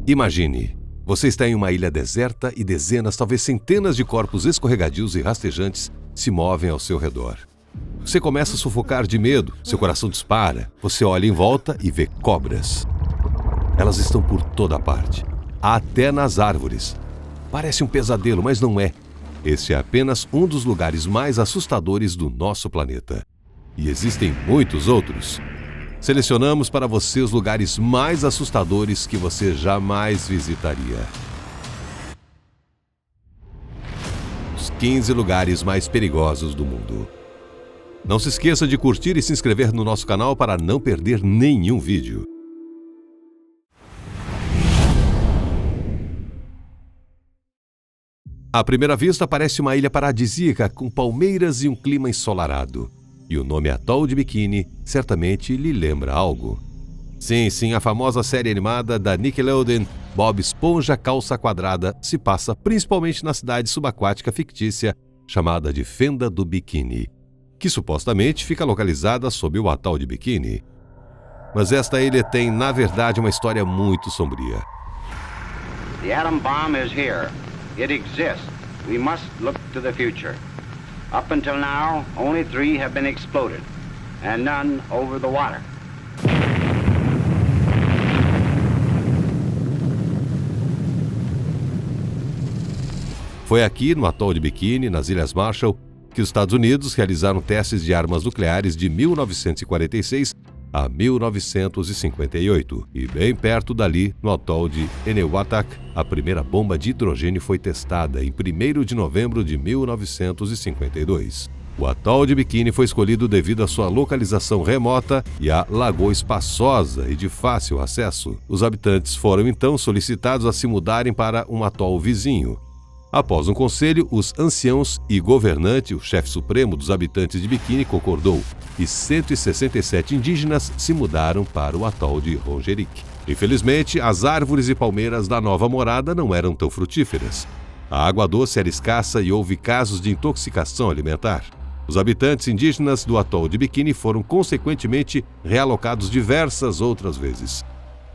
Imagine, você está em uma ilha deserta e dezenas, talvez centenas de corpos escorregadios e rastejantes se movem ao seu redor. Você começa a sufocar de medo, seu coração dispara, você olha em volta e vê cobras. Elas estão por toda parte, até nas árvores. Parece um pesadelo, mas não é. Este é apenas um dos lugares mais assustadores do nosso planeta. E existem muitos outros. Selecionamos para você os lugares mais assustadores que você jamais visitaria. Os 15 lugares mais perigosos do mundo. Não se esqueça de curtir e se inscrever no nosso canal para não perder nenhum vídeo. À primeira vista, parece uma ilha paradisíaca com palmeiras e um clima ensolarado. E o nome Atol de Bikini certamente lhe lembra algo. Sim, a famosa série animada da Nickelodeon, Bob Esponja Calça Quadrada, se passa principalmente na cidade subaquática fictícia chamada de Fenda do Bikini, que supostamente fica localizada sob o Atol de Bikini. Mas esta ilha tem, na verdade, uma história muito sombria. The atom bomb is here. It exists. We must look to the future. Up until now, only 3 have been exploded, and none over the water. Foi aqui, no Atol de Bikini, nas Ilhas Marshall, que os Estados Unidos realizaram testes de armas nucleares de 1946 a 1958. E bem perto dali, no atol de Enewetak, a primeira bomba de hidrogênio foi testada em 1º de novembro de 1952. O atol de Bikini foi escolhido devido à sua localização remota e à lagoa espaçosa e de fácil acesso. Os habitantes foram então solicitados a se mudarem para um atol vizinho. Após um conselho, os anciãos e governante, o chefe supremo dos habitantes de Bikini, concordou, e 167 indígenas se mudaram para o atol de Rongerik. Infelizmente, as árvores e palmeiras da nova morada não eram tão frutíferas. A água doce era escassa e houve casos de intoxicação alimentar. Os habitantes indígenas do atol de Bikini foram consequentemente realocados diversas outras vezes.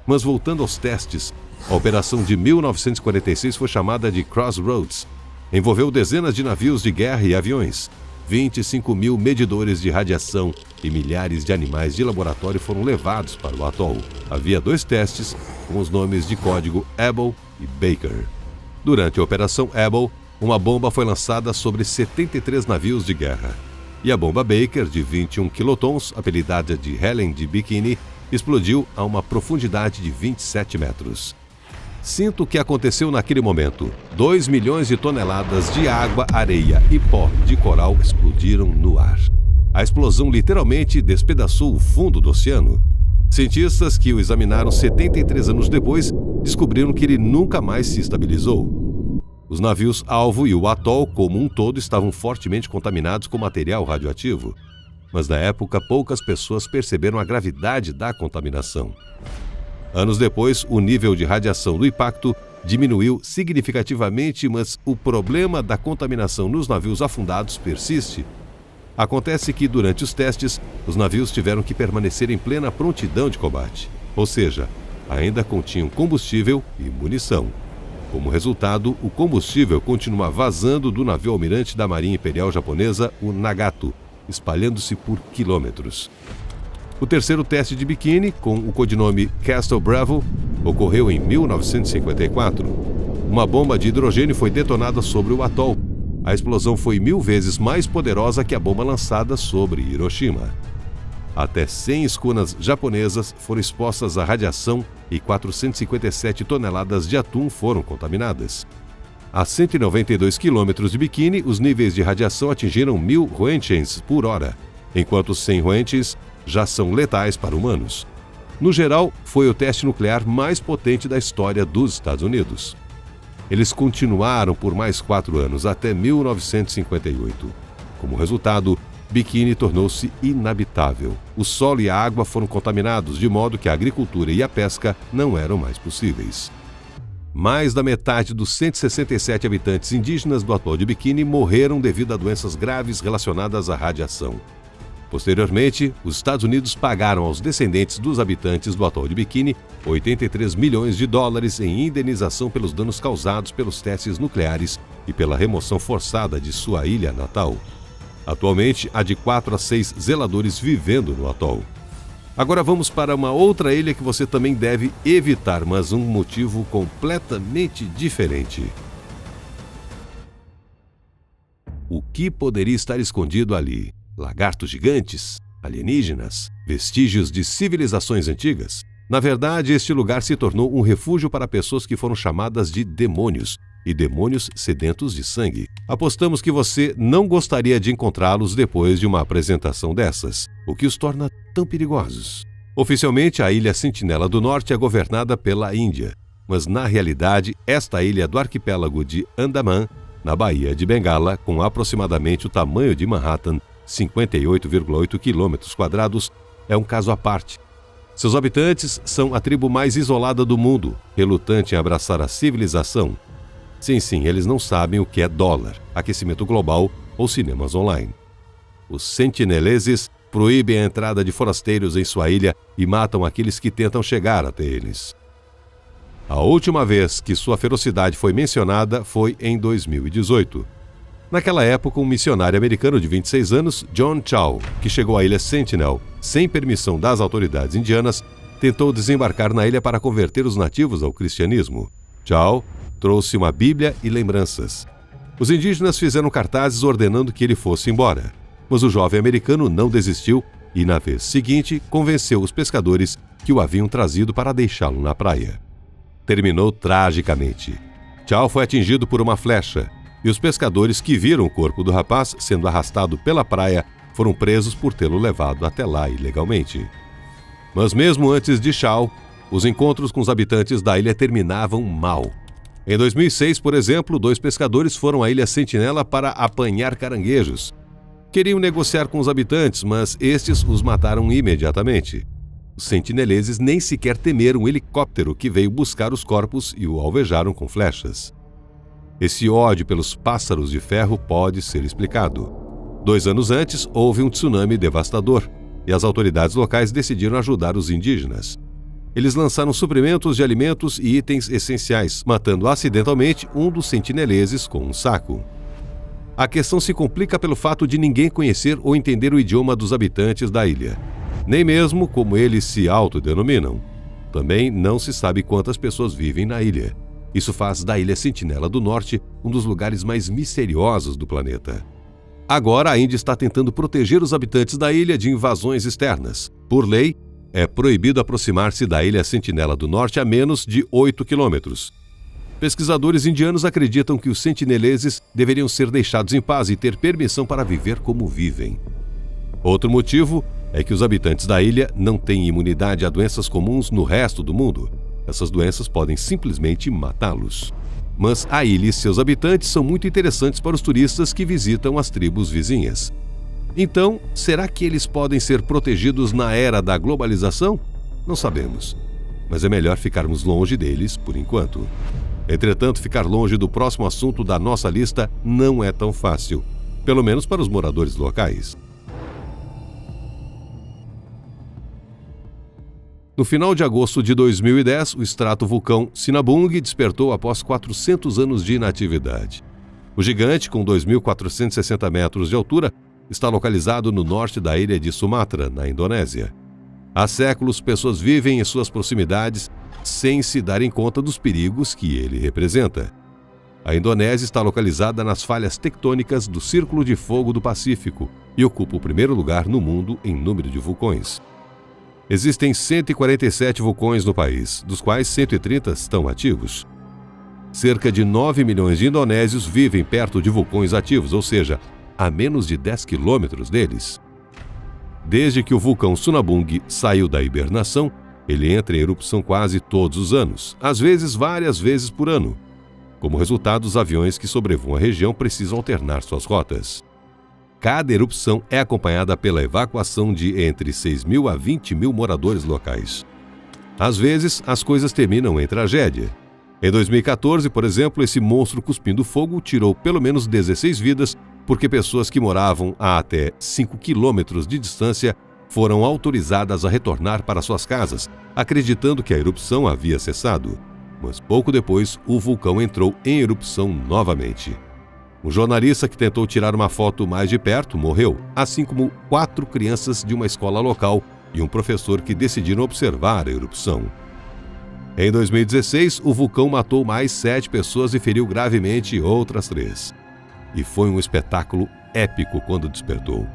Mas voltando aos testes, a operação de 1946 foi chamada de Crossroads. Envolveu dezenas de navios de guerra e aviões. 25 mil medidores de radiação e milhares de animais de laboratório foram levados para o atol. Havia 2 testes com os nomes de código Able e Baker. Durante a Operação Able, uma bomba foi lançada sobre 73 navios de guerra. E a bomba Baker, de 21 quilotons, apelidada de Helen de Bikini, explodiu a uma profundidade de 27 metros. Sinto o que aconteceu naquele momento. 2 milhões de toneladas de água, areia e pó de coral explodiram no ar. A explosão literalmente despedaçou o fundo do oceano. Cientistas que o examinaram 73 anos depois descobriram que ele nunca mais se estabilizou. Os navios-alvo e o atol como um todo estavam fortemente contaminados com material radioativo. Mas na época poucas pessoas perceberam a gravidade da contaminação. Anos depois, o nível de radiação do impacto diminuiu significativamente, mas o problema da contaminação nos navios afundados persiste. Acontece que, durante os testes, os navios tiveram que permanecer em plena prontidão de combate, ou seja, ainda continham combustível e munição. Como resultado, o combustível continua vazando do navio almirante da Marinha Imperial Japonesa, o Nagato, espalhando-se por quilômetros. O terceiro teste de Bikini, com o codinome Castle Bravo, ocorreu em 1954. Uma bomba de hidrogênio foi detonada sobre o atol. A explosão foi 1000 vezes mais poderosa que a bomba lançada sobre Hiroshima. Até 100 escunas japonesas foram expostas à radiação e 457 toneladas de atum foram contaminadas. A 192 quilômetros de Bikini, os níveis de radiação atingiram 1000 roentgens por hora, enquanto 100 roentgens já são letais para humanos. No geral, foi o teste nuclear mais potente da história dos Estados Unidos. Eles continuaram por mais 4 anos, até 1958. Como resultado, Bikini tornou-se inabitável. O solo e a água foram contaminados, de modo que a agricultura e a pesca não eram mais possíveis. Mais da metade dos 167 habitantes indígenas do atol de Bikini morreram devido a doenças graves relacionadas à radiação. Posteriormente, os Estados Unidos pagaram aos descendentes dos habitantes do atol de Bikini 83 milhões de dólares em indenização pelos danos causados pelos testes nucleares e pela remoção forçada de sua ilha natal. Atualmente, há de 4 a 6 zeladores vivendo no atol. Agora vamos para uma outra ilha que você também deve evitar, mas um motivo completamente diferente. O que poderia estar escondido ali? Lagartos gigantes? Alienígenas? Vestígios de civilizações antigas? Na verdade, este lugar se tornou um refúgio para pessoas que foram chamadas de demônios, e demônios sedentos de sangue. Apostamos que você não gostaria de encontrá-los depois de uma apresentação dessas, o que os torna tão perigosos. Oficialmente, a Ilha Sentinela do Norte é governada pela Índia, mas na realidade, esta ilha do arquipélago de Andaman, na Baía de Bengala, com aproximadamente o tamanho de Manhattan, 58,8 km², é um caso à parte. Seus habitantes são a tribo mais isolada do mundo, relutante em abraçar a civilização. Sim, eles não sabem o que é dólar, aquecimento global ou cinemas online. Os sentineleses proíbem a entrada de forasteiros em sua ilha e matam aqueles que tentam chegar até eles. A última vez que sua ferocidade foi mencionada foi em 2018. Naquela época, um missionário americano de 26 anos, John Chau, que chegou à ilha Sentinel sem permissão das autoridades indianas, tentou desembarcar na ilha para converter os nativos ao cristianismo. Chau trouxe uma Bíblia e lembranças. Os indígenas fizeram cartazes ordenando que ele fosse embora, mas o jovem americano não desistiu e, na vez seguinte, convenceu os pescadores que o haviam trazido para deixá-lo na praia. Terminou tragicamente. Chau foi atingido por uma flecha, e os pescadores que viram o corpo do rapaz sendo arrastado pela praia foram presos por tê-lo levado até lá ilegalmente. Mas mesmo antes de Chau, os encontros com os habitantes da ilha terminavam mal. Em 2006, por exemplo, 2 pescadores foram à Ilha Sentinela para apanhar caranguejos. Queriam negociar com os habitantes, mas estes os mataram imediatamente. Os sentineleses nem sequer temeram um helicóptero que veio buscar os corpos e o alvejaram com flechas. Esse ódio pelos pássaros de ferro pode ser explicado. 2 anos antes, houve um tsunami devastador e as autoridades locais decidiram ajudar os indígenas. Eles lançaram suprimentos de alimentos e itens essenciais, matando acidentalmente um dos sentineleses com um saco. A questão se complica pelo fato de ninguém conhecer ou entender o idioma dos habitantes da ilha, nem mesmo como eles se autodenominam. Também não se sabe quantas pessoas vivem na ilha. Isso faz da Ilha Sentinela do Norte um dos lugares mais misteriosos do planeta. Agora, a Índia está tentando proteger os habitantes da ilha de invasões externas. Por lei, é proibido aproximar-se da Ilha Sentinela do Norte a menos de 8 quilômetros. Pesquisadores indianos acreditam que os sentineleses deveriam ser deixados em paz e ter permissão para viver como vivem. Outro motivo é que os habitantes da ilha não têm imunidade a doenças comuns no resto do mundo. Essas doenças podem simplesmente matá-los. Mas a ilha e seus habitantes são muito interessantes para os turistas que visitam as tribos vizinhas. Então, será que eles podem ser protegidos na era da globalização? Não sabemos, mas é melhor ficarmos longe deles por enquanto. Entretanto, ficar longe do próximo assunto da nossa lista não é tão fácil, pelo menos para os moradores locais. No final de agosto de 2010, o estratovulcão Sinabung despertou após 400 anos de inatividade. O gigante, com 2.460 metros de altura, está localizado no norte da ilha de Sumatra, na Indonésia. Há séculos, pessoas vivem em suas proximidades sem se darem conta dos perigos que ele representa. A Indonésia está localizada nas falhas tectônicas do Círculo de Fogo do Pacífico e ocupa o primeiro lugar no mundo em número de vulcões. Existem 147 vulcões no país, dos quais 130 estão ativos. Cerca de 9 milhões de indonésios vivem perto de vulcões ativos, ou seja, a menos de 10 quilômetros deles. Desde que o vulcão Sinabung saiu da hibernação, ele entra em erupção quase todos os anos, às vezes várias vezes por ano. Como resultado, os aviões que sobrevoam a região precisam alternar suas rotas. Cada erupção é acompanhada pela evacuação de entre 6.000 a 20.000 moradores locais. Às vezes, as coisas terminam em tragédia. Em 2014, por exemplo, esse monstro cuspindo fogo tirou pelo menos 16 vidas porque pessoas que moravam a até 5 quilômetros de distância foram autorizadas a retornar para suas casas, acreditando que a erupção havia cessado. Mas pouco depois, o vulcão entrou em erupção novamente. Um jornalista que tentou tirar uma foto mais de perto morreu, assim como 4 crianças de uma escola local e um professor que decidiram observar a erupção. Em 2016, o vulcão matou mais 7 pessoas e feriu gravemente outras 3. E foi um espetáculo épico quando despertou.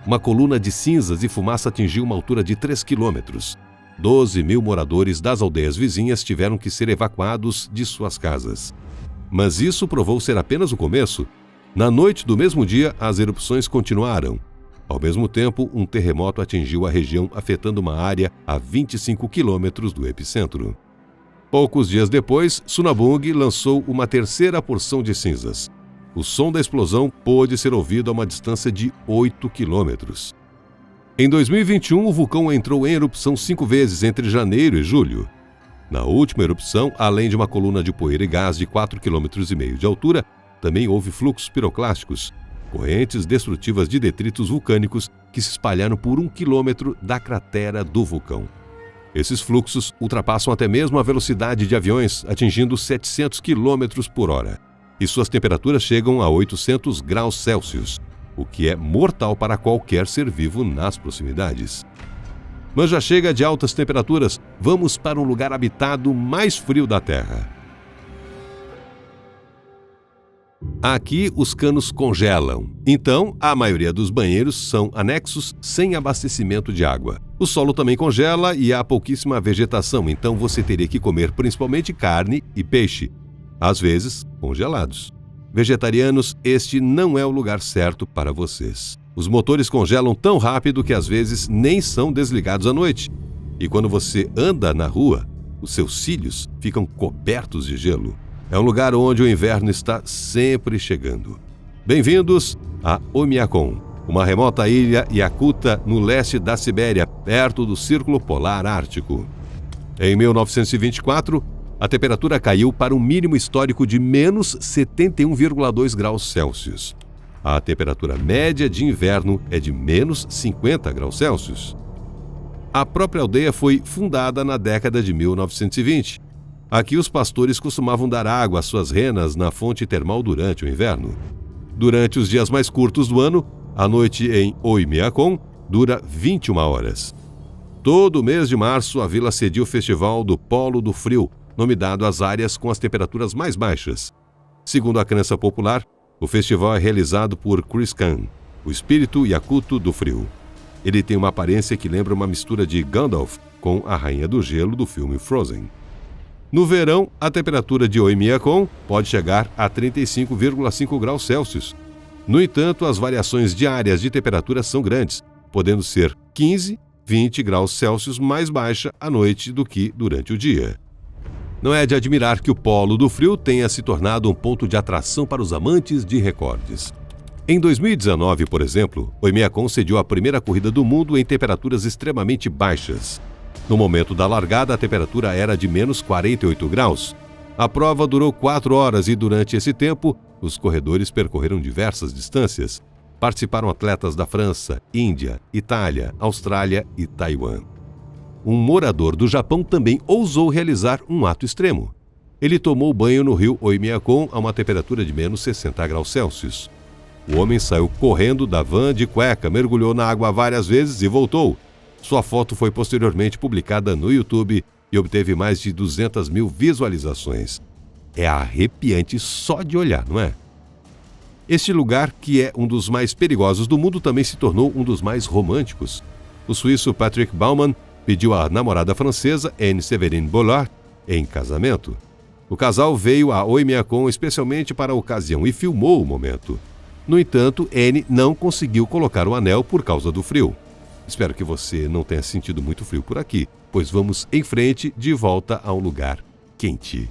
Uma coluna de cinzas e fumaça atingiu uma altura de 3 quilômetros. 12 mil moradores das aldeias vizinhas tiveram que ser evacuados de suas casas. Mas isso provou ser apenas o começo. Na noite do mesmo dia, as erupções continuaram. Ao mesmo tempo, um terremoto atingiu a região, afetando uma área a 25 quilômetros do epicentro. Poucos dias depois, Sonabung lançou uma terceira porção de cinzas. O som da explosão pôde ser ouvido a uma distância de 8 quilômetros. Em 2021, o vulcão entrou em erupção 5 vezes entre janeiro e julho. Na última erupção, além de uma coluna de poeira e gás de 4,5 km de altura, também houve fluxos piroclásticos, correntes destrutivas de detritos vulcânicos que se espalharam por 1 quilômetro da cratera do vulcão. Esses fluxos ultrapassam até mesmo a velocidade de aviões, atingindo 700 km por hora. E suas temperaturas chegam a 800 graus Celsius, o que é mortal para qualquer ser vivo nas proximidades. Mas já chega de altas temperaturas, vamos para um lugar habitado mais frio da Terra. Aqui os canos congelam, então a maioria dos banheiros são anexos sem abastecimento de água. O solo também congela e há pouquíssima vegetação, então você teria que comer principalmente carne e peixe, às vezes congelados. Vegetarianos, este não é o lugar certo para vocês. Os motores congelam tão rápido que às vezes nem são desligados à noite. E quando você anda na rua, os seus cílios ficam cobertos de gelo. É um lugar onde o inverno está sempre chegando. Bem-vindos a Oymyakon, uma remota ilha Yakuta no leste da Sibéria, perto do Círculo Polar Ártico. Em 1924, a temperatura caiu para um mínimo histórico de menos 71,2 graus Celsius. A temperatura média de inverno é de menos 50 graus Celsius. A própria aldeia foi fundada na década de 1920. Aqui os pastores costumavam dar água às suas renas na fonte termal durante o inverno. Durante os dias mais curtos do ano, a noite em Oymyakon dura 21 horas. Todo mês de março, a vila cedia o Festival do Polo do Frio, nome dado às áreas com as temperaturas mais baixas. Segundo a crença popular, o festival é realizado por Kriskan, o espírito Yakuto do frio. Ele tem uma aparência que lembra uma mistura de Gandalf com a Rainha do Gelo do filme Frozen. No verão, a temperatura de Oymyakon pode chegar a 35,5 graus Celsius. No entanto, as variações diárias de temperatura são grandes, podendo ser 15, 20 graus Celsius mais baixa à noite do que durante o dia. Não é de admirar que o Polo do Frio tenha se tornado um ponto de atração para os amantes de recordes. Em 2019, por exemplo, Oymyakon sediou a primeira corrida do mundo em temperaturas extremamente baixas. No momento da largada, a temperatura era de menos 48 graus. A prova durou 4 horas e, durante esse tempo, os corredores percorreram diversas distâncias. Participaram atletas da França, Índia, Itália, Austrália e Taiwan. Um morador do Japão também ousou realizar um ato extremo. Ele tomou banho no rio Oymyakon a uma temperatura de menos 60 graus Celsius. O homem saiu correndo da van de cueca, mergulhou na água várias vezes e voltou. Sua foto foi posteriormente publicada no YouTube e obteve mais de 200 mil visualizações. É arrepiante só de olhar, não é? Este lugar, que é um dos mais perigosos do mundo, também se tornou um dos mais românticos. O suíço Patrick Baumann pediu à namorada francesa Anne-Séverine Bollard em casamento. O casal veio a Oymyakon especialmente para a ocasião e filmou o momento. No entanto, Anne não conseguiu colocar o anel por causa do frio. Espero que você não tenha sentido muito frio por aqui, pois vamos em frente de volta a um lugar quente.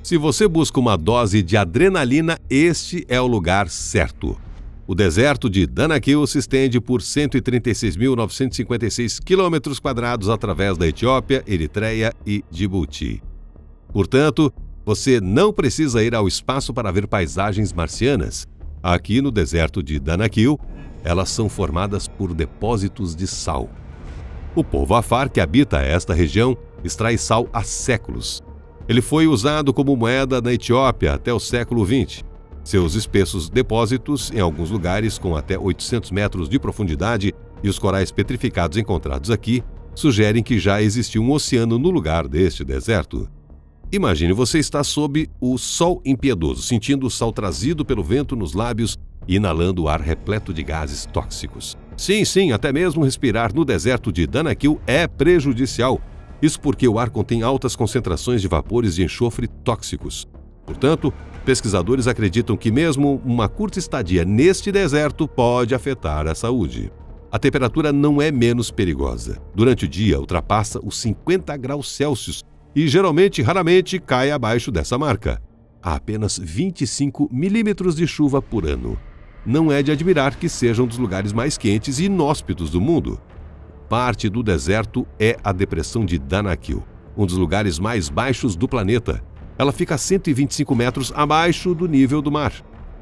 Se você busca uma dose de adrenalina, este é o lugar certo. O deserto de Danakil se estende por 136.956 km² através da Etiópia, Eritreia e Djibouti. Portanto, Você não precisa ir ao espaço para ver paisagens marcianas. Aqui no deserto de Danakil, elas são formadas por depósitos de sal. O povo Afar que habita esta região extrai sal há séculos. Ele foi usado como moeda na Etiópia até o século XX. Seus espessos depósitos, em alguns lugares com até 800 metros de profundidade, e os corais petrificados encontrados aqui, sugerem que já existiu um oceano no lugar deste deserto. Imagine você estar sob o sol impiedoso, sentindo o sal trazido pelo vento nos lábios e inalando o ar repleto de gases tóxicos. Sim, até mesmo respirar no deserto de Danakil é prejudicial. Isso porque o ar contém altas concentrações de vapores de enxofre tóxicos. Portanto, pesquisadores acreditam que mesmo uma curta estadia neste deserto pode afetar a saúde. A temperatura não é menos perigosa. Durante o dia, ultrapassa os 50 graus Celsius e raramente cai abaixo dessa marca. Há apenas 25 milímetros de chuva por ano. Não é de admirar que seja um dos lugares mais quentes e inóspitos do mundo. Parte do deserto é a depressão de Danakil, um dos lugares mais baixos do planeta. Ela fica a 125 metros abaixo do nível do mar.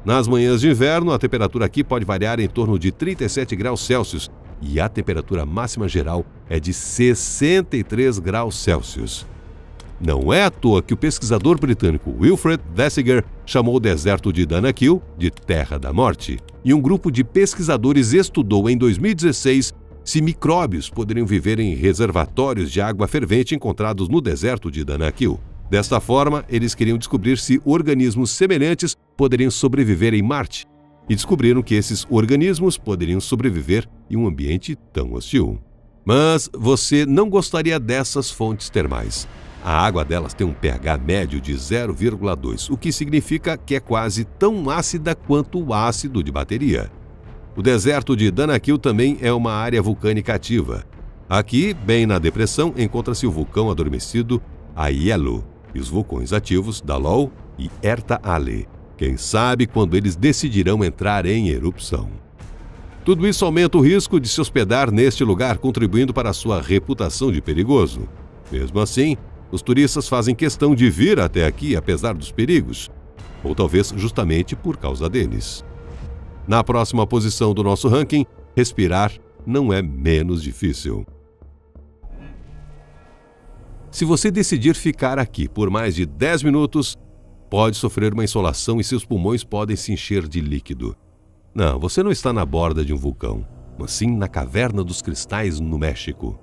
Nas manhãs de inverno, a temperatura aqui pode variar em torno de 37 graus Celsius e a temperatura máxima geral é de 63 graus Celsius. Não é à toa que o pesquisador britânico Wilfred Thesiger chamou o deserto de Danakil de Terra da Morte, e um grupo de pesquisadores estudou em 2016 se micróbios poderiam viver em reservatórios de água fervente encontrados no deserto de Danakil. Desta forma, eles queriam descobrir se organismos semelhantes poderiam sobreviver em Marte, e descobriram que esses organismos poderiam sobreviver em um ambiente tão hostil. Mas você não gostaria dessas fontes termais. A água delas tem um pH médio de 0,2, o que significa que é quase tão ácida quanto o ácido de bateria. O deserto de Danakil também é uma área vulcânica ativa. Aqui, bem na depressão, encontra-se o vulcão adormecido Aielo e os vulcões ativos Dalol e Erta Ale. Quem sabe quando eles decidirão entrar em erupção. Tudo isso aumenta o risco de se hospedar neste lugar, contribuindo para a sua reputação de perigoso. Mesmo assim, os turistas fazem questão de vir até aqui apesar dos perigos, ou talvez justamente por causa deles. Na próxima posição do nosso ranking, respirar não é menos difícil. Se você decidir ficar aqui por mais de 10 minutos, pode sofrer uma insolação e seus pulmões podem se encher de líquido. Não, você não está na borda de um vulcão, mas sim na Caverna dos Cristais, no México.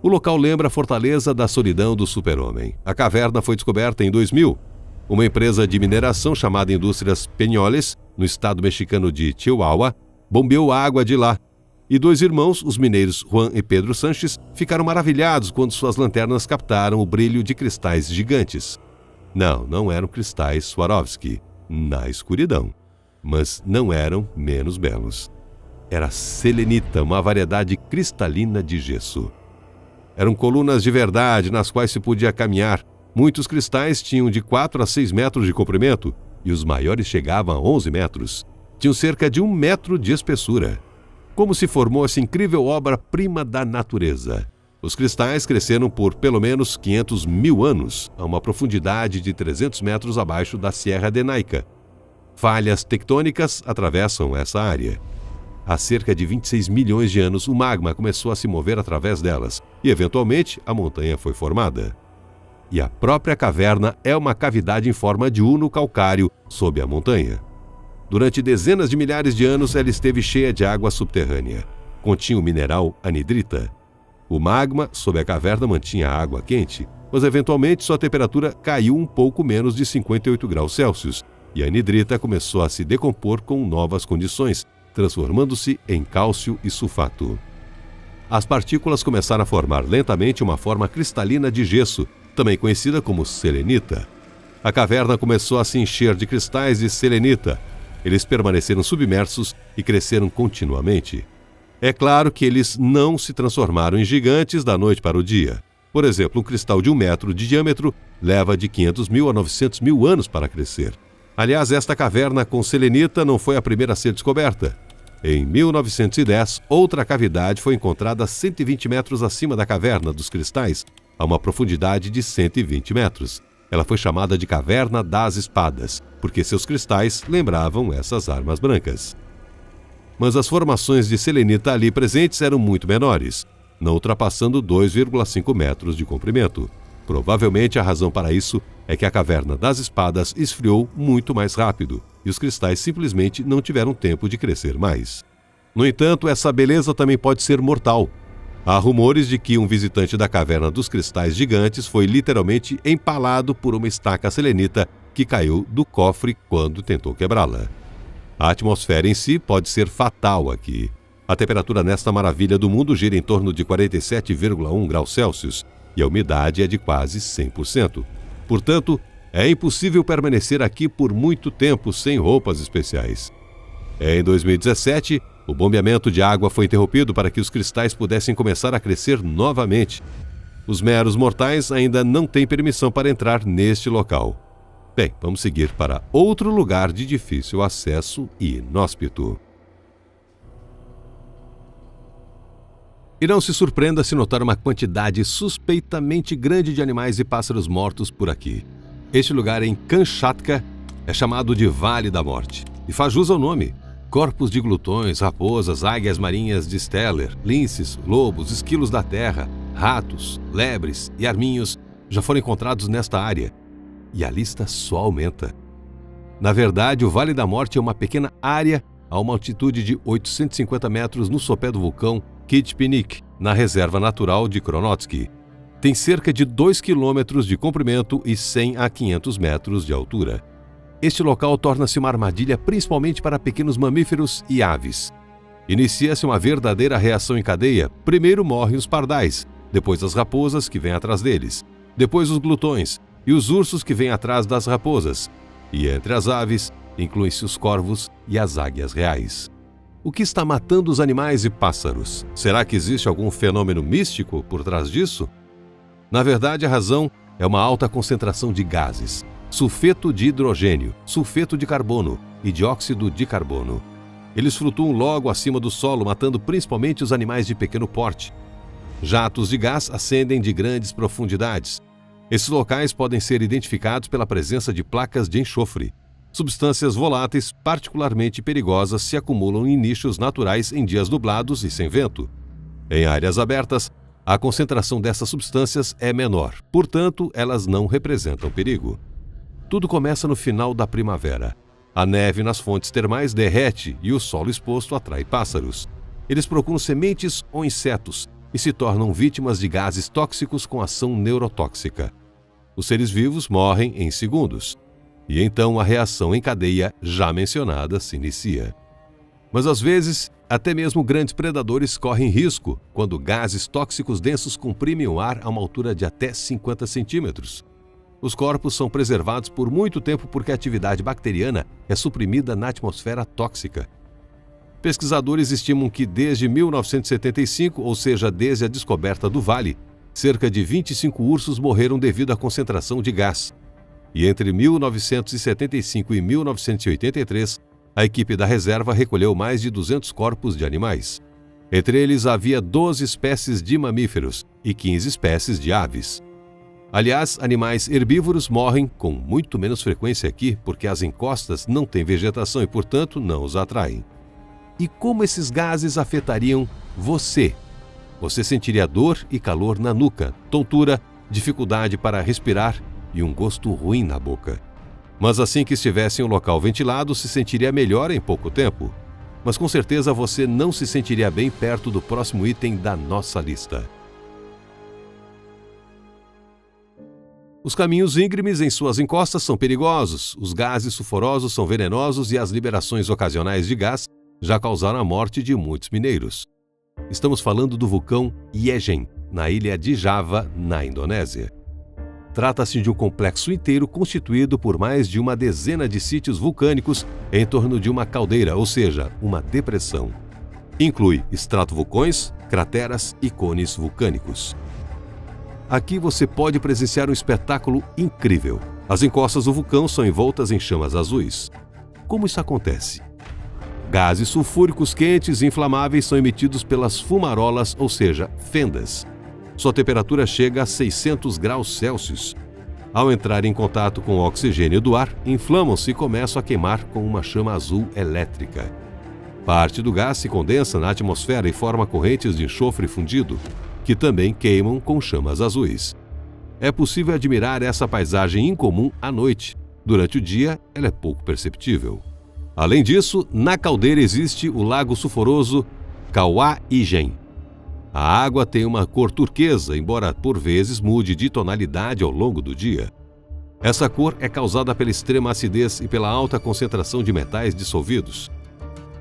O local lembra a fortaleza da solidão do super-homem. A caverna foi descoberta em 2000. Uma empresa de mineração chamada Indústrias Peñoles, no estado mexicano de Chihuahua, bombeou água de lá. E dois irmãos, os mineiros Juan e Pedro Sanches, ficaram maravilhados quando suas lanternas captaram o brilho de cristais gigantes. Não eram cristais Swarovski, na escuridão, mas não eram menos belos. Era selenita, uma variedade cristalina de gesso. Eram colunas de verdade nas quais se podia caminhar. Muitos cristais tinham de 4 a 6 metros de comprimento e os maiores chegavam a 11 metros. Tinham cerca de 1 metro de espessura. Como se formou essa incrível obra-prima da natureza? Os cristais cresceram por pelo menos 500 mil anos, a uma profundidade de 300 metros abaixo da Serra de Naica. Falhas tectônicas atravessam essa área. Há cerca de 26 milhões de anos, o magma começou a se mover através delas e, eventualmente, a montanha foi formada. E a própria caverna é uma cavidade em forma de uno calcário sob a montanha. Durante dezenas de milhares de anos, ela esteve cheia de água subterrânea. Continha o mineral anidrita. O magma sob a caverna mantinha a água quente, mas eventualmente sua temperatura caiu um pouco menos de 58 graus Celsius e a anidrita começou a se decompor com novas condições, transformando-se em cálcio e sulfato. As partículas começaram a formar lentamente uma forma cristalina de gesso, também conhecida como selenita. A caverna começou a se encher de cristais de selenita. Eles permaneceram submersos e cresceram continuamente. É claro que eles não se transformaram em gigantes da noite para o dia. Por exemplo, um cristal de 1 metro de diâmetro leva de 500 mil a 900 mil anos para crescer. Aliás, esta caverna com selenita não foi a primeira a ser descoberta. Em 1910, outra cavidade foi encontrada a 120 metros acima da caverna dos cristais, a uma profundidade de 120 metros. Ela foi chamada de Caverna das Espadas, porque seus cristais lembravam essas armas brancas. Mas as formações de selenita ali presentes eram muito menores, não ultrapassando 2,5 metros de comprimento. Provavelmente a razão para isso é que a Caverna das Espadas esfriou muito mais rápido e os cristais simplesmente não tiveram tempo de crescer mais. No entanto, essa beleza também pode ser mortal. Há rumores de que um visitante da Caverna dos Cristais Gigantes foi literalmente empalado por uma estaca selenita que caiu do cofre quando tentou quebrá-la. A atmosfera em si pode ser fatal aqui. A temperatura nesta maravilha do mundo gira em torno de 47,1 graus Celsius e a umidade é de quase 100%. Portanto, é impossível permanecer aqui por muito tempo sem roupas especiais. Em 2017, o bombeamento de água foi interrompido para que os cristais pudessem começar a crescer novamente. Os meros mortais ainda não têm permissão para entrar neste local. Bem, vamos seguir para outro lugar de difícil acesso e inóspito. E não se surpreenda se notar uma quantidade suspeitamente grande de animais e pássaros mortos por aqui. Este lugar em Kamchatka é chamado de Vale da Morte e faz jus ao nome. Corpos de glutões, raposas, águias marinhas de Steller, linces, lobos, esquilos da terra, ratos, lebres e arminhos já foram encontrados nesta área. E a lista só aumenta. Na verdade, o Vale da Morte é uma pequena área a uma altitude de 850 metros no sopé do vulcão Kitpinik, na reserva natural de Kronotsky. Tem cerca de 2 quilômetros de comprimento e 100 a 500 metros de altura. Este local torna-se uma armadilha principalmente para pequenos mamíferos e aves. Inicia-se uma verdadeira reação em cadeia. Primeiro morrem os pardais, depois as raposas que vêm atrás deles, depois os glutões e os ursos que vêm atrás das raposas. E entre as aves, incluem-se os corvos e as águias reais. O que está matando os animais e pássaros? Será que existe algum fenômeno místico por trás disso? Na verdade, a razão é uma alta concentração de gases. Sulfeto de hidrogênio, sulfeto de carbono e dióxido de carbono. Eles flutuam logo acima do solo, matando principalmente os animais de pequeno porte. Jatos de gás ascendem de grandes profundidades. Esses locais podem ser identificados pela presença de placas de enxofre. Substâncias voláteis particularmente perigosas se acumulam em nichos naturais em dias nublados e sem vento. Em áreas abertas, a concentração dessas substâncias é menor, portanto, elas não representam perigo. Tudo começa no final da primavera. A neve nas fontes termais derrete e o solo exposto atrai pássaros. Eles procuram sementes ou insetos e se tornam vítimas de gases tóxicos com ação neurotóxica. Os seres vivos morrem em segundos. E então a reação em cadeia já mencionada se inicia. Mas às vezes, até mesmo grandes predadores correm risco quando gases tóxicos densos comprimem o ar a uma altura de até 50 centímetros. Os corpos são preservados por muito tempo porque a atividade bacteriana é suprimida na atmosfera tóxica. Pesquisadores estimam que desde 1975, ou seja, desde a descoberta do vale, cerca de 25 ursos morreram devido à concentração de gás. E entre 1975 e 1983, a equipe da reserva recolheu mais de 200 corpos de animais. Entre eles havia 12 espécies de mamíferos e 15 espécies de aves. Aliás, animais herbívoros morrem com muito menos frequência aqui porque as encostas não têm vegetação e, portanto, não os atraem. E como esses gases afetariam você? Você sentiria dor e calor na nuca, tontura, dificuldade para respirar e um gosto ruim na boca. Mas assim que estivesse em um local ventilado, se sentiria melhor em pouco tempo. Mas com certeza você não se sentiria bem perto do próximo item da nossa lista. Os caminhos íngremes em suas encostas são perigosos, os gases sulfurosos são venenosos e as liberações ocasionais de gás já causaram a morte de muitos mineiros. Estamos falando do vulcão Ijen, na ilha de Java, na Indonésia. Trata-se de um complexo inteiro constituído por mais de uma dezena de sítios vulcânicos em torno de uma caldeira, ou seja, uma depressão. Inclui estratovulcões, crateras e cones vulcânicos. Aqui você pode presenciar um espetáculo incrível. As encostas do vulcão são envoltas em chamas azuis. Como isso acontece? Gases sulfúricos quentes e inflamáveis são emitidos pelas fumarolas, ou seja, fendas. Sua temperatura chega a 600 graus Celsius. Ao entrar em contato com o oxigênio do ar, inflamam-se e começam a queimar com uma chama azul elétrica. Parte do gás se condensa na atmosfera e forma correntes de enxofre fundido, que também queimam com chamas azuis. É possível admirar essa paisagem incomum à noite. Durante o dia, ela é pouco perceptível. Além disso, na caldeira existe o lago sulfuroso Kauaigen. A água tem uma cor turquesa, embora por vezes mude de tonalidade ao longo do dia. Essa cor é causada pela extrema acidez e pela alta concentração de metais dissolvidos.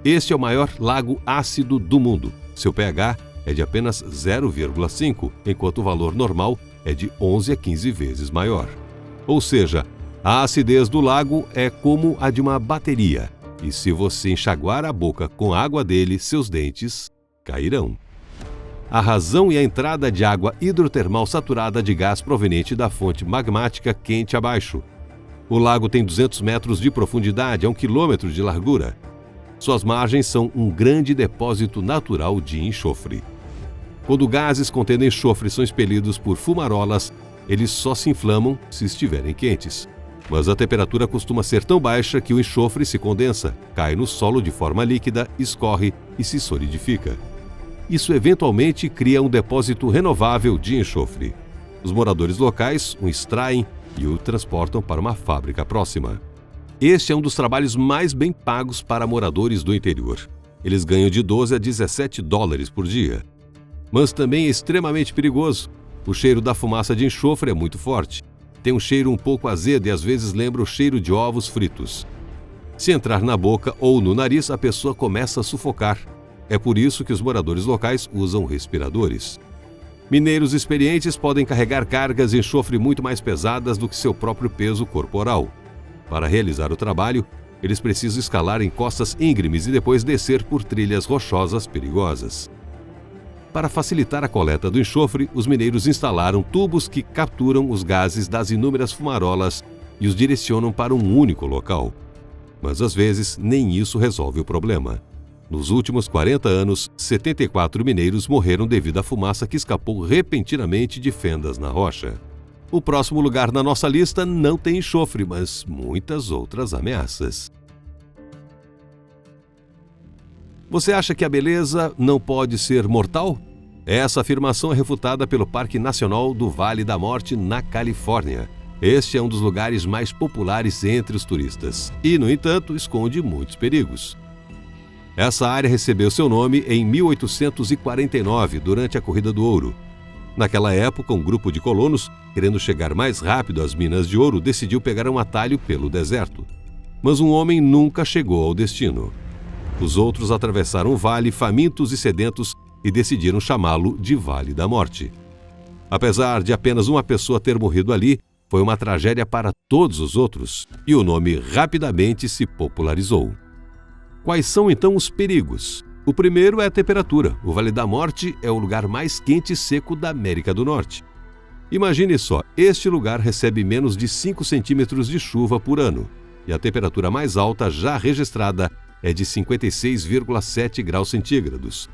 Este é o maior lago ácido do mundo. Seu pH é de apenas 0,5, enquanto o valor normal é de 11 a 15 vezes maior. Ou seja, a acidez do lago é como a de uma bateria, e se você enxaguar a boca com a água dele, seus dentes cairão. A razão e a entrada de água hidrotermal saturada de gás proveniente da fonte magmática quente abaixo. O lago tem 200 metros de profundidade a 1 quilômetro de largura. Suas margens são um grande depósito natural de enxofre. Quando gases contendo enxofre são expelidos por fumarolas, eles só se inflamam se estiverem quentes. Mas a temperatura costuma ser tão baixa que o enxofre se condensa, cai no solo de forma líquida, escorre e se solidifica. Isso eventualmente cria um depósito renovável de enxofre. Os moradores locais o extraem e o transportam para uma fábrica próxima. Este é um dos trabalhos mais bem pagos para moradores do interior. Eles ganham de 12 a 17 dólares por dia. Mas também é extremamente perigoso. O cheiro da fumaça de enxofre é muito forte. Tem um cheiro um pouco azedo e às vezes lembra o cheiro de ovos fritos. Se entrar na boca ou no nariz, a pessoa começa a sufocar. É por isso que os moradores locais usam respiradores. Mineiros experientes podem carregar cargas de enxofre muito mais pesadas do que seu próprio peso corporal. Para realizar o trabalho, eles precisam escalar encostas íngremes e depois descer por trilhas rochosas perigosas. Para facilitar a coleta do enxofre, os mineiros instalaram tubos que capturam os gases das inúmeras fumarolas e os direcionam para um único local. Mas às vezes nem isso resolve o problema. Nos últimos 40 anos, 74 mineiros morreram devido à fumaça que escapou repentinamente de fendas na rocha. O próximo lugar na nossa lista não tem enxofre, mas muitas outras ameaças. Você acha que a beleza não pode ser mortal? Essa afirmação é refutada pelo Parque Nacional do Vale da Morte, na Califórnia. Este é um dos lugares mais populares entre os turistas e, no entanto, esconde muitos perigos. Essa área recebeu seu nome em 1849, durante a Corrida do Ouro. Naquela época, um grupo de colonos, querendo chegar mais rápido às minas de ouro, decidiu pegar um atalho pelo deserto. Mas um homem nunca chegou ao destino. Os outros atravessaram o vale famintos e sedentos e decidiram chamá-lo de Vale da Morte. Apesar de apenas uma pessoa ter morrido ali, foi uma tragédia para todos os outros, e o nome rapidamente se popularizou. Quais são então os perigos? O primeiro é a temperatura. O Vale da Morte é o lugar mais quente e seco da América do Norte. Imagine só, este lugar recebe menos de 5 centímetros de chuva por ano, e a temperatura mais alta já registrada é de 56,7 graus centígrados.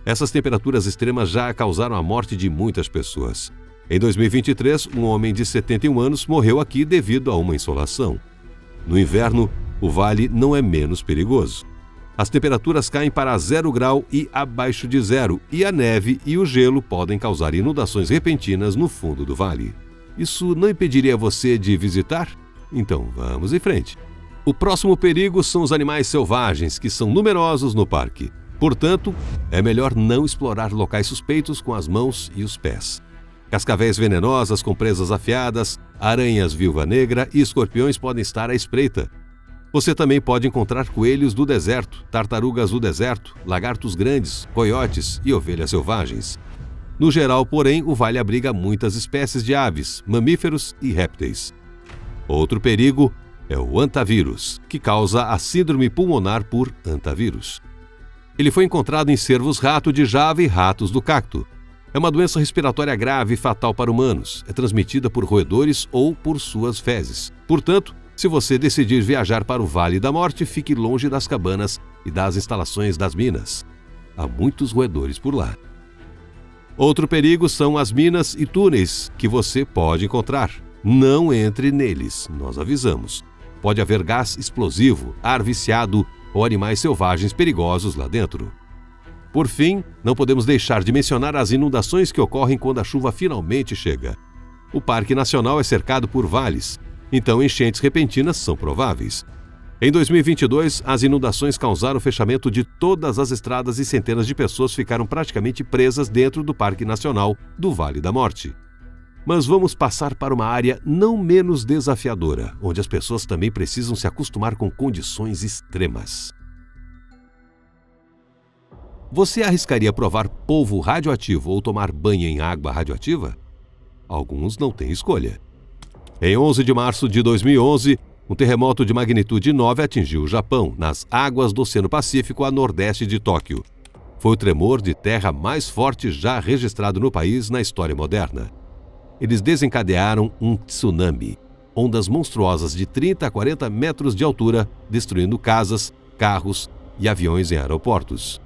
Essas temperaturas extremas já causaram a morte de muitas pessoas. Em 2023, um homem de 71 anos morreu aqui devido a uma insolação. No inverno, o vale não é menos perigoso. As temperaturas caem para 0 grau e abaixo de zero, e a neve e o gelo podem causar inundações repentinas no fundo do vale. Isso não impediria você de visitar? Então vamos em frente. O próximo perigo são os animais selvagens, que são numerosos no parque. Portanto, é melhor não explorar locais suspeitos com as mãos e os pés. Cascavéis venenosas com presas afiadas, aranhas viúva negra e escorpiões podem estar à espreita. Você também pode encontrar coelhos do deserto, tartarugas do deserto, lagartos grandes, coiotes e ovelhas selvagens. No geral, porém, o vale abriga muitas espécies de aves, mamíferos e répteis. Outro perigo é o hantavírus, que causa a síndrome pulmonar por hantavírus. Ele foi encontrado em cervos-rato de Java e ratos do cacto. É uma doença respiratória grave e fatal para humanos. É transmitida por roedores ou por suas fezes. Portanto, se você decidir viajar para o Vale da Morte, fique longe das cabanas e das instalações das minas. Há muitos roedores por lá. Outro perigo são as minas e túneis que você pode encontrar. Não entre neles, nós avisamos. Pode haver gás explosivo, ar viciado ou animais selvagens perigosos lá dentro. Por fim, não podemos deixar de mencionar as inundações que ocorrem quando a chuva finalmente chega. O Parque Nacional é cercado por vales, então enchentes repentinas são prováveis. Em 2022, as inundações causaram o fechamento de todas as estradas e centenas de pessoas ficaram praticamente presas dentro do Parque Nacional do Vale da Morte. Mas vamos passar para uma área não menos desafiadora, onde as pessoas também precisam se acostumar com condições extremas. Você arriscaria provar polvo radioativo ou tomar banho em água radioativa? Alguns não têm escolha. Em 11 de março de 2011, um terremoto de magnitude 9 atingiu o Japão, nas águas do Oceano Pacífico a nordeste de Tóquio. Foi o tremor de terra mais forte já registrado no país na história moderna. Eles desencadearam um tsunami, ondas monstruosas de 30 a 40 metros de altura, destruindo casas, carros e aviões em aeroportos.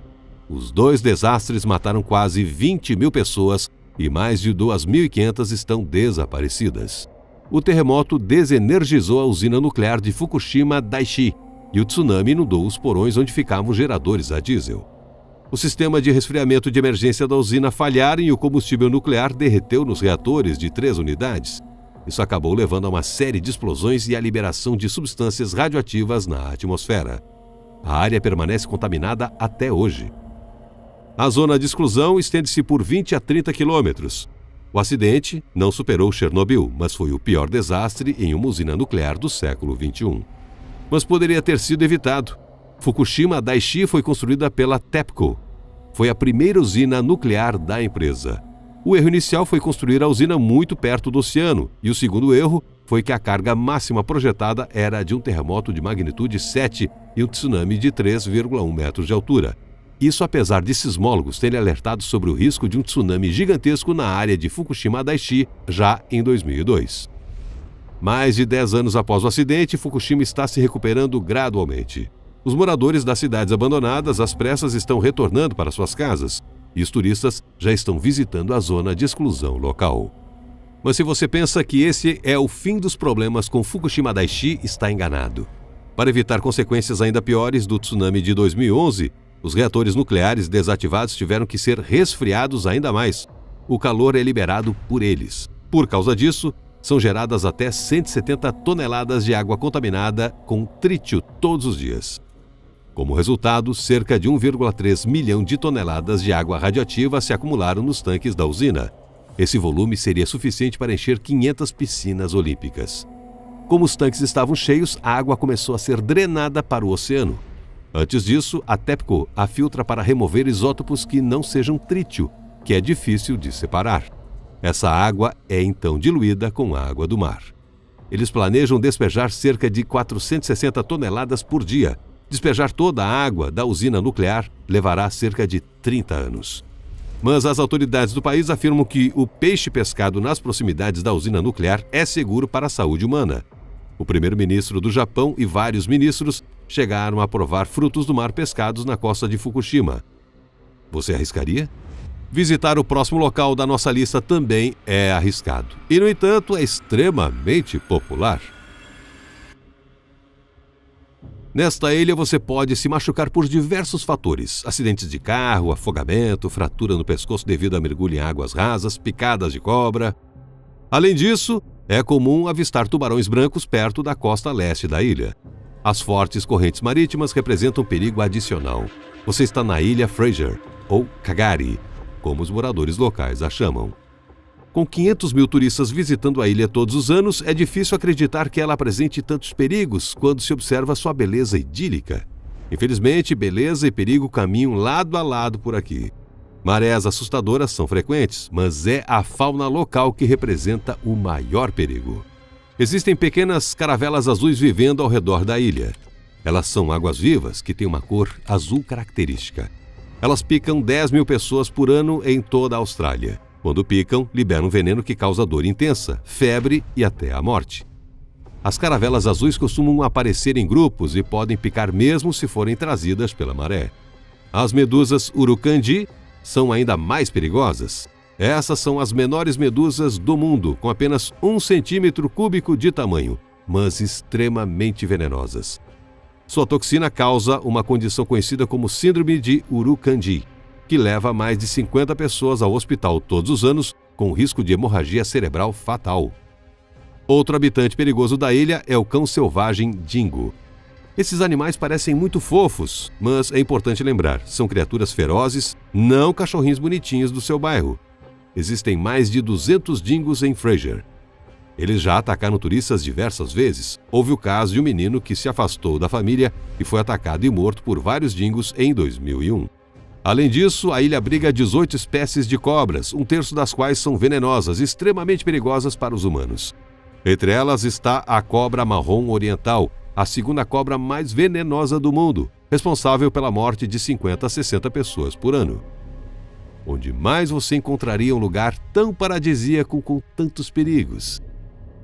Os dois desastres mataram quase 20 mil pessoas e mais de 2.500 estão desaparecidas. O terremoto desenergizou a usina nuclear de Fukushima Daiichi e o tsunami inundou os porões onde ficavam geradores a diesel. O sistema de resfriamento de emergência da usina falharam e o combustível nuclear derreteu nos reatores de 3 unidades. Isso acabou levando a uma série de explosões e à liberação de substâncias radioativas na atmosfera. A área permanece contaminada até hoje. A zona de exclusão estende-se por 20 a 30 quilômetros. O acidente não superou Chernobyl, mas foi o pior desastre em uma usina nuclear do século XXI. Mas poderia ter sido evitado. Fukushima Daiichi foi construída pela TEPCO. Foi a primeira usina nuclear da empresa. O erro inicial foi construir a usina muito perto do oceano, e o segundo erro foi que a carga máxima projetada era de um terremoto de magnitude 7 e um tsunami de 3,1 metros de altura. Isso apesar de sismólogos terem alertado sobre o risco de um tsunami gigantesco na área de Fukushima Daiichi já em 2002. Mais de 10 anos após o acidente, Fukushima está se recuperando gradualmente. Os moradores das cidades abandonadas às pressas estão retornando para suas casas e os turistas já estão visitando a zona de exclusão local. Mas se você pensa que esse é o fim dos problemas com Fukushima Daiichi, está enganado. Para evitar consequências ainda piores do tsunami de 2011, os reatores nucleares desativados tiveram que ser resfriados ainda mais. O calor é liberado por eles. Por causa disso, são geradas até 170 toneladas de água contaminada com trítio todos os dias. Como resultado, cerca de 1,3 milhão de toneladas de água radioativa se acumularam nos tanques da usina. Esse volume seria suficiente para encher 500 piscinas olímpicas. Como os tanques estavam cheios, a água começou a ser drenada para o oceano. Antes disso, a TEPCO a filtra para remover isótopos que não sejam trítio, que é difícil de separar. Essa água é então diluída com a água do mar. Eles planejam despejar cerca de 460 toneladas por dia. Despejar toda a água da usina nuclear levará cerca de 30 anos. Mas as autoridades do país afirmam que o peixe pescado nas proximidades da usina nuclear é seguro para a saúde humana. O primeiro-ministro do Japão e vários ministros chegaram a provar frutos do mar pescados na costa de Fukushima. Você arriscaria? Visitar o próximo local da nossa lista também é arriscado. E, no entanto, é extremamente popular. Nesta ilha você pode se machucar por diversos fatores: acidentes de carro, afogamento, fratura no pescoço devido a mergulho em águas rasas, picadas de cobra. Além disso, é comum avistar tubarões brancos perto da costa leste da ilha. As fortes correntes marítimas representam perigo adicional. Você está na Ilha Fraser, ou Kagari, como os moradores locais a chamam. Com 500 mil turistas visitando a ilha todos os anos, é difícil acreditar que ela apresente tantos perigos quando se observa sua beleza idílica. Infelizmente, beleza e perigo caminham lado a lado por aqui. Marés assustadoras são frequentes, mas é a fauna local que representa o maior perigo. Existem pequenas caravelas azuis vivendo ao redor da ilha. Elas são águas-vivas que têm uma cor azul característica. Elas picam 10 mil pessoas por ano em toda a Austrália. Quando picam, liberam um veneno que causa dor intensa, febre e até a morte. As caravelas azuis costumam aparecer em grupos e podem picar mesmo se forem trazidas pela maré. As medusas urucandi são ainda mais perigosas. Essas são as menores medusas do mundo, com apenas 1 centímetro cúbico de tamanho, mas extremamente venenosas. Sua toxina causa uma condição conhecida como Síndrome de Urukandi, que leva mais de 50 pessoas ao hospital todos os anos, com risco de hemorragia cerebral fatal. Outro habitante perigoso da ilha é o cão selvagem dingo. Esses animais parecem muito fofos, mas é importante lembrar, são criaturas ferozes, não cachorrinhos bonitinhos do seu bairro. Existem mais de 200 dingos em Fraser. Eles já atacaram turistas diversas vezes. Houve o caso de um menino que se afastou da família e foi atacado e morto por vários dingos em 2001. Além disso, a ilha abriga 18 espécies de cobras, 1/3 das quais são venenosas e extremamente perigosas para os humanos. Entre elas está a cobra marrom oriental, a segunda cobra mais venenosa do mundo, responsável pela morte de 50 a 60 pessoas por ano. Onde mais você encontraria um lugar tão paradisíaco com tantos perigos?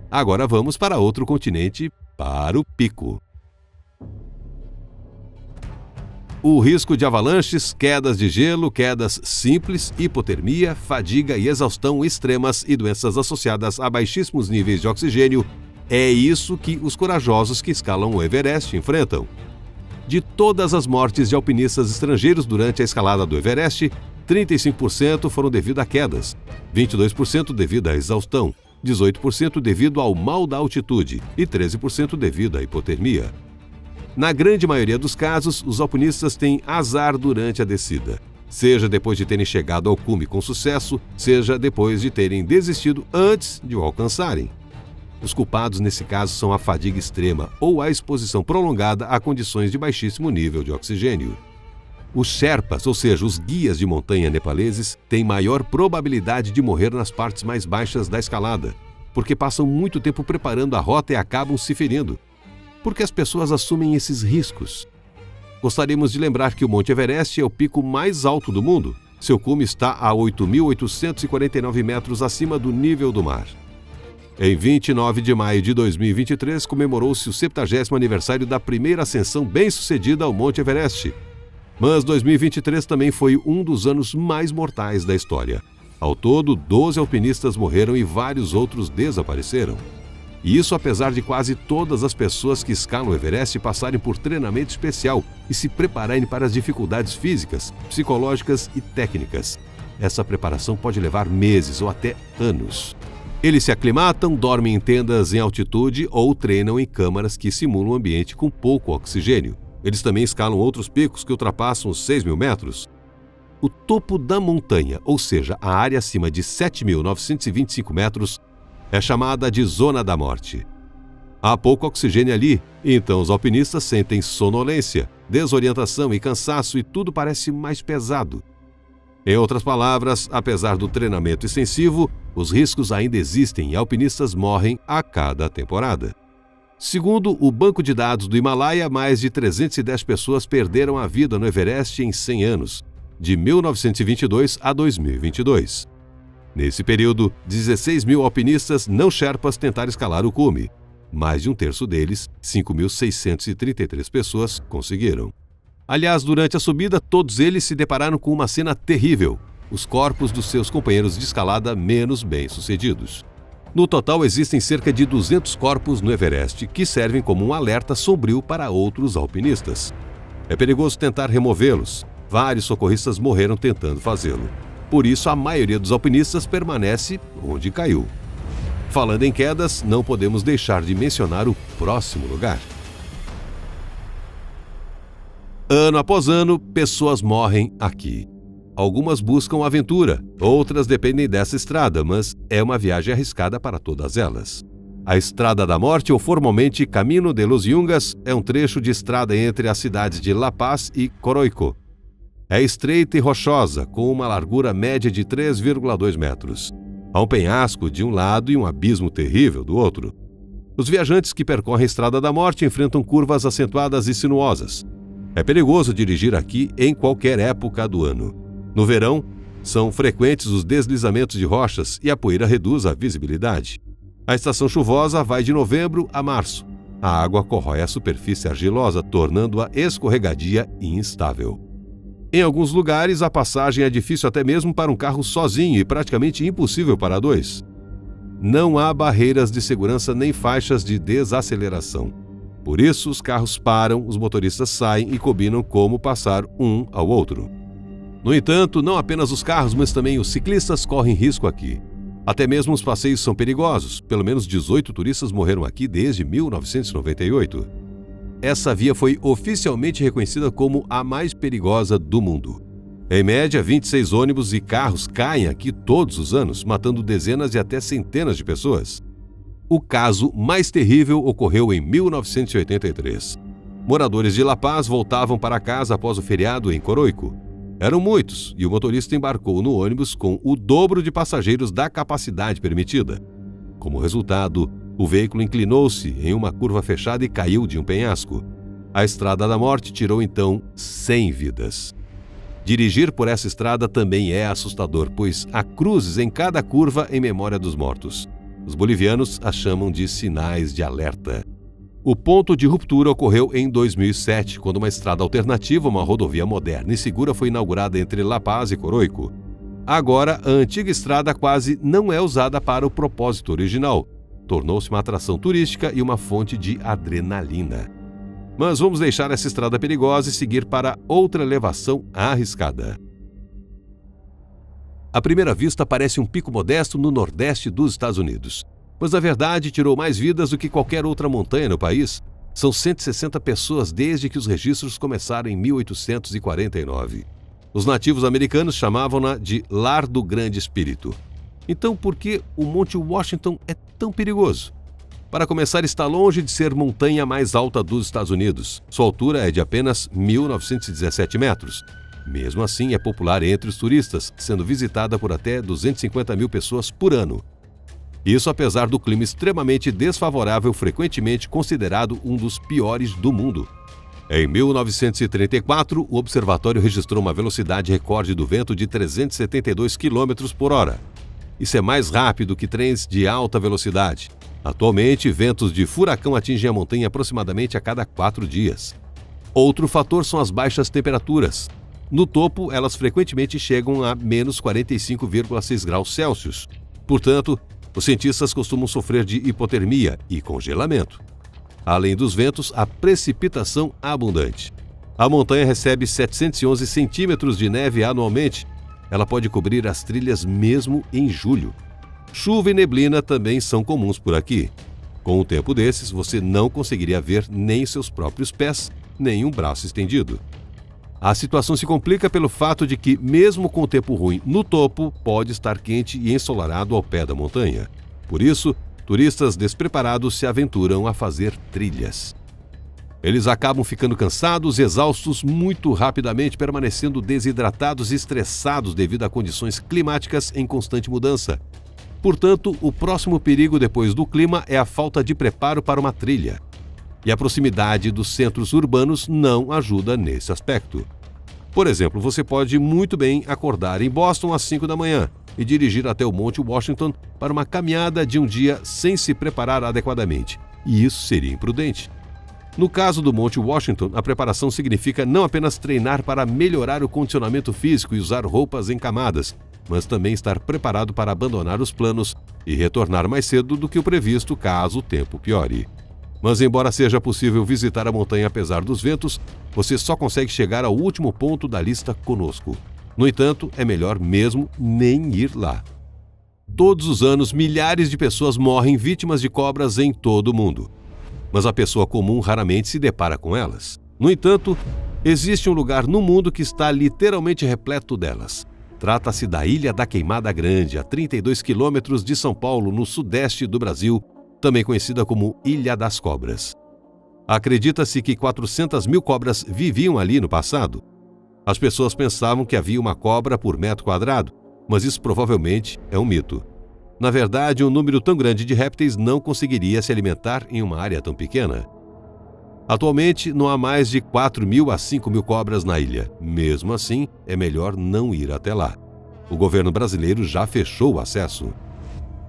Agora vamos para outro continente, para o Pico. O risco de avalanches, quedas de gelo, quedas simples, hipotermia, fadiga e exaustão extremas e doenças associadas a baixíssimos níveis de oxigênio é isso que os corajosos que escalam o Everest enfrentam. De todas as mortes de alpinistas estrangeiros durante a escalada do Everest, 35% foram devido a quedas, 22% devido à exaustão, 18% devido ao mal da altitude e 13% devido à hipotermia. Na grande maioria dos casos, os alpinistas têm azar durante a descida, seja depois de terem chegado ao cume com sucesso, seja depois de terem desistido antes de o alcançarem. Os culpados nesse caso são a fadiga extrema ou a exposição prolongada a condições de baixíssimo nível de oxigênio. Os Sherpas, ou seja, os guias de montanha nepaleses, têm maior probabilidade de morrer nas partes mais baixas da escalada, porque passam muito tempo preparando a rota e acabam se ferindo. Por que as pessoas assumem esses riscos? Gostaríamos de lembrar que o Monte Everest é o pico mais alto do mundo. Seu cume está a 8.849 metros acima do nível do mar. Em 29 de maio de 2023, comemorou-se o 70º aniversário da primeira ascensão bem-sucedida ao Monte Everest. Mas 2023 também foi um dos anos mais mortais da história. Ao todo, 12 alpinistas morreram e vários outros desapareceram. E isso apesar de quase todas as pessoas que escalam o Everest passarem por treinamento especial e se prepararem para as dificuldades físicas, psicológicas e técnicas. Essa preparação pode levar meses ou até anos. Eles se aclimatam, dormem em tendas em altitude ou treinam em câmaras que simulam um ambiente com pouco oxigênio. Eles também escalam outros picos que ultrapassam os 6.000 metros. O topo da montanha, ou seja, a área acima de 7.925 metros, é chamada de Zona da Morte. Há pouco oxigênio ali, então os alpinistas sentem sonolência, desorientação e cansaço e tudo parece mais pesado. Em outras palavras, apesar do treinamento extensivo, os riscos ainda existem e alpinistas morrem a cada temporada. Segundo o Banco de Dados do Himalaia, mais de 310 pessoas perderam a vida no Everest em 100 anos, de 1922 a 2022. Nesse período, 16.000 alpinistas não sherpas tentaram escalar o cume. Mais de 1/3 deles, 5.633 pessoas, conseguiram. Aliás, durante a subida, todos eles se depararam com uma cena terrível: os corpos dos seus companheiros de escalada menos bem-sucedidos. No total, existem cerca de 200 corpos no Everest, que servem como um alerta sombrio para outros alpinistas. É perigoso tentar removê-los. Vários socorristas morreram tentando fazê-lo. Por isso, a maioria dos alpinistas permanece onde caiu. Falando em quedas, não podemos deixar de mencionar o próximo lugar. Ano após ano, pessoas morrem aqui. Algumas buscam aventura, outras dependem dessa estrada, mas é uma viagem arriscada para todas elas. A Estrada da Morte, ou formalmente Camino de los Yungas, é um trecho de estrada entre as cidades de La Paz e Coroico. É estreita e rochosa, com uma largura média de 3,2 metros. Há um penhasco de um lado e um abismo terrível do outro. Os viajantes que percorrem a Estrada da Morte enfrentam curvas acentuadas e sinuosas. É perigoso dirigir aqui em qualquer época do ano. No verão, são frequentes os deslizamentos de rochas e a poeira reduz a visibilidade. A estação chuvosa vai de novembro a março. A água corrói a superfície argilosa, tornando-a escorregadia e instável. Em alguns lugares, a passagem é difícil até mesmo para um carro sozinho e praticamente impossível para dois. Não há barreiras de segurança nem faixas de desaceleração. Por isso, os carros param, os motoristas saem e combinam como passar um ao outro. No entanto, não apenas os carros, mas também os ciclistas correm risco aqui. Até mesmo os passeios são perigosos. Pelo menos 18 turistas morreram aqui desde 1998. Essa via foi oficialmente reconhecida como a mais perigosa do mundo. Em média, 26 ônibus e carros caem aqui todos os anos, matando dezenas e até centenas de pessoas. O caso mais terrível ocorreu em 1983. Moradores de La Paz voltavam para casa após o feriado em Coroico. Eram muitos e o motorista embarcou no ônibus com o dobro de passageiros da capacidade permitida. Como resultado, o veículo inclinou-se em uma curva fechada e caiu de um penhasco. A Estrada da Morte tirou então 100 vidas. Dirigir por essa estrada também é assustador, pois há cruzes em cada curva em memória dos mortos. Os bolivianos as chamam de sinais de alerta. O ponto de ruptura ocorreu em 2007, quando uma estrada alternativa, uma rodovia moderna e segura, foi inaugurada entre La Paz e Coroico. Agora, a antiga estrada quase não é usada para o propósito original. Tornou-se uma atração turística e uma fonte de adrenalina. Mas vamos deixar essa estrada perigosa e seguir para outra elevação arriscada. À primeira vista, parece um pico modesto no nordeste dos Estados Unidos. Mas, na verdade, tirou mais vidas do que qualquer outra montanha no país. São 160 pessoas desde que os registros começaram em 1849. Os nativos americanos chamavam-na de Lar do Grande Espírito. Então, por que o Monte Washington é tão perigoso? Para começar, está longe de ser a montanha mais alta dos Estados Unidos. Sua altura é de apenas 1.917 metros. Mesmo assim, é popular entre os turistas, sendo visitada por até 250 mil pessoas por ano. Isso apesar do clima extremamente desfavorável, frequentemente considerado um dos piores do mundo. Em 1934, o observatório registrou uma velocidade recorde do vento de 372 km por hora. Isso é mais rápido que trens de alta velocidade. Atualmente, ventos de furacão atingem a montanha aproximadamente a cada 4 dias. Outro fator são as baixas temperaturas. No topo, elas frequentemente chegam a menos 45,6 graus Celsius. Portanto, os cientistas costumam sofrer de hipotermia e congelamento. Além dos ventos, a precipitação abundante. A montanha recebe 711 centímetros de neve anualmente. Ela pode cobrir as trilhas mesmo em julho. Chuva e neblina também são comuns por aqui. Com um tempo desses, você não conseguiria ver nem seus próprios pés, nem um braço estendido. A situação se complica pelo fato de que, mesmo com o tempo ruim no topo, pode estar quente e ensolarado ao pé da montanha. Por isso, turistas despreparados se aventuram a fazer trilhas. Eles acabam ficando cansados e exaustos muito rapidamente, permanecendo desidratados e estressados devido a condições climáticas em constante mudança. Portanto, o próximo perigo depois do clima é a falta de preparo para uma trilha. E a proximidade dos centros urbanos não ajuda nesse aspecto. Por exemplo, você pode muito bem acordar em Boston às 5 da manhã e dirigir até o Monte Washington para uma caminhada de um dia sem se preparar adequadamente. E isso seria imprudente. No caso do Monte Washington, a preparação significa não apenas treinar para melhorar o condicionamento físico e usar roupas em camadas, mas também estar preparado para abandonar os planos e retornar mais cedo do que o previsto caso o tempo piore. Mas embora seja possível visitar a montanha apesar dos ventos, você só consegue chegar ao último ponto da lista conosco. No entanto, é melhor mesmo nem ir lá. Todos os anos, milhares de pessoas morrem vítimas de cobras em todo o mundo. Mas a pessoa comum raramente se depara com elas. No entanto, existe um lugar no mundo que está literalmente repleto delas. Trata-se da Ilha da Queimada Grande, a 32 quilômetros de São Paulo, no sudeste do Brasil, também conhecida como Ilha das Cobras. Acredita-se que 400 mil cobras viviam ali no passado. As pessoas pensavam que havia uma cobra por metro quadrado, mas isso provavelmente é um mito. Na verdade, um número tão grande de répteis não conseguiria se alimentar em uma área tão pequena. Atualmente, não há mais de 4.000 a 5.000 cobras na ilha. Mesmo assim, é melhor não ir até lá. O governo brasileiro já fechou o acesso.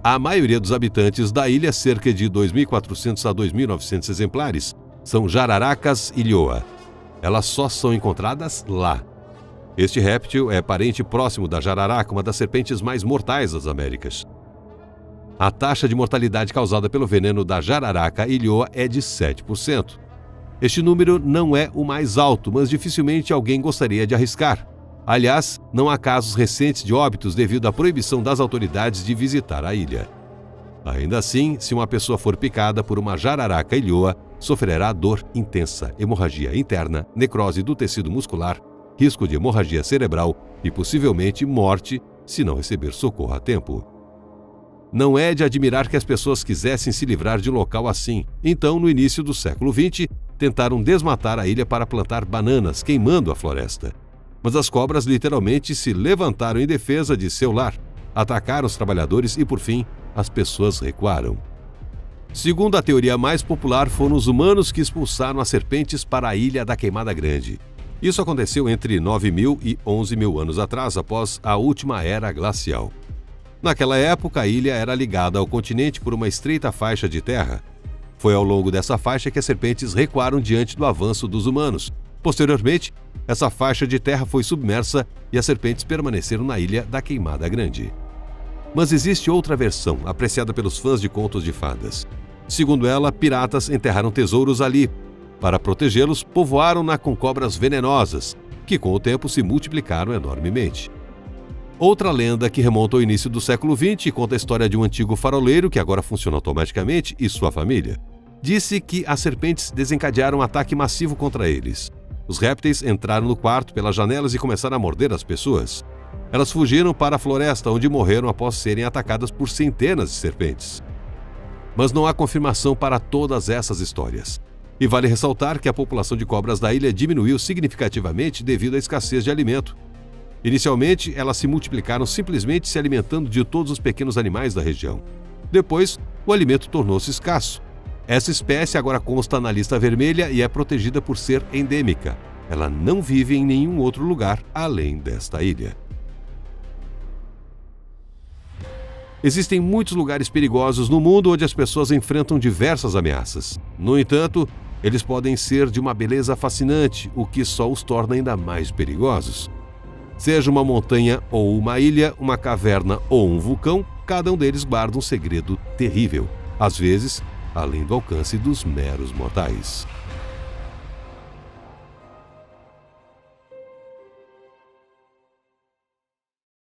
A maioria dos habitantes da ilha, cerca de 2.400 a 2.900 exemplares, são jararacas e lhoa. Elas só são encontradas lá. Este réptil é parente próximo da jararaca, uma das serpentes mais mortais das Américas. A taxa de mortalidade causada pelo veneno da jararaca ilhoa é de 7%. Este número não é o mais alto, mas dificilmente alguém gostaria de arriscar. Aliás, não há casos recentes de óbitos devido à proibição das autoridades de visitar a ilha. Ainda assim, se uma pessoa for picada por uma jararaca ilhoa, sofrerá dor intensa, hemorragia interna, necrose do tecido muscular, risco de hemorragia cerebral e possivelmente morte se não receber socorro a tempo. Não é de admirar que as pessoas quisessem se livrar de um local assim. Então, no início do século XX, tentaram desmatar a ilha para plantar bananas, queimando a floresta. Mas as cobras literalmente se levantaram em defesa de seu lar, atacaram os trabalhadores e, por fim, as pessoas recuaram. Segundo a teoria mais popular, foram os humanos que expulsaram as serpentes para a Ilha da Queimada Grande. Isso aconteceu entre 9.000 e 11.000 anos atrás, após a última era glacial. Naquela época, a ilha era ligada ao continente por uma estreita faixa de terra. Foi ao longo dessa faixa que as serpentes recuaram diante do avanço dos humanos. Posteriormente, essa faixa de terra foi submersa e as serpentes permaneceram na Ilha da Queimada Grande. Mas existe outra versão, apreciada pelos fãs de contos de fadas. Segundo ela, piratas enterraram tesouros ali. Para protegê-los, povoaram-na com cobras venenosas, que com o tempo se multiplicaram enormemente. Outra lenda que remonta ao início do século XX conta a história de um antigo faroleiro que agora funciona automaticamente e sua família. Disse que as serpentes desencadearam um ataque massivo contra eles. Os répteis entraram no quarto pelas janelas e começaram a morder as pessoas. Elas fugiram para a floresta, onde morreram após serem atacadas por centenas de serpentes. Mas não há confirmação para todas essas histórias. E vale ressaltar que a população de cobras da ilha diminuiu significativamente devido à escassez de alimento. Inicialmente, elas se multiplicaram simplesmente se alimentando de todos os pequenos animais da região. Depois, o alimento tornou-se escasso. Essa espécie agora consta na lista vermelha e é protegida por ser endêmica. Ela não vive em nenhum outro lugar além desta ilha. Existem muitos lugares perigosos no mundo onde as pessoas enfrentam diversas ameaças. No entanto, eles podem ser de uma beleza fascinante, o que só os torna ainda mais perigosos. Seja uma montanha ou uma ilha, uma caverna ou um vulcão, cada um deles guarda um segredo terrível, às vezes além do alcance dos meros mortais.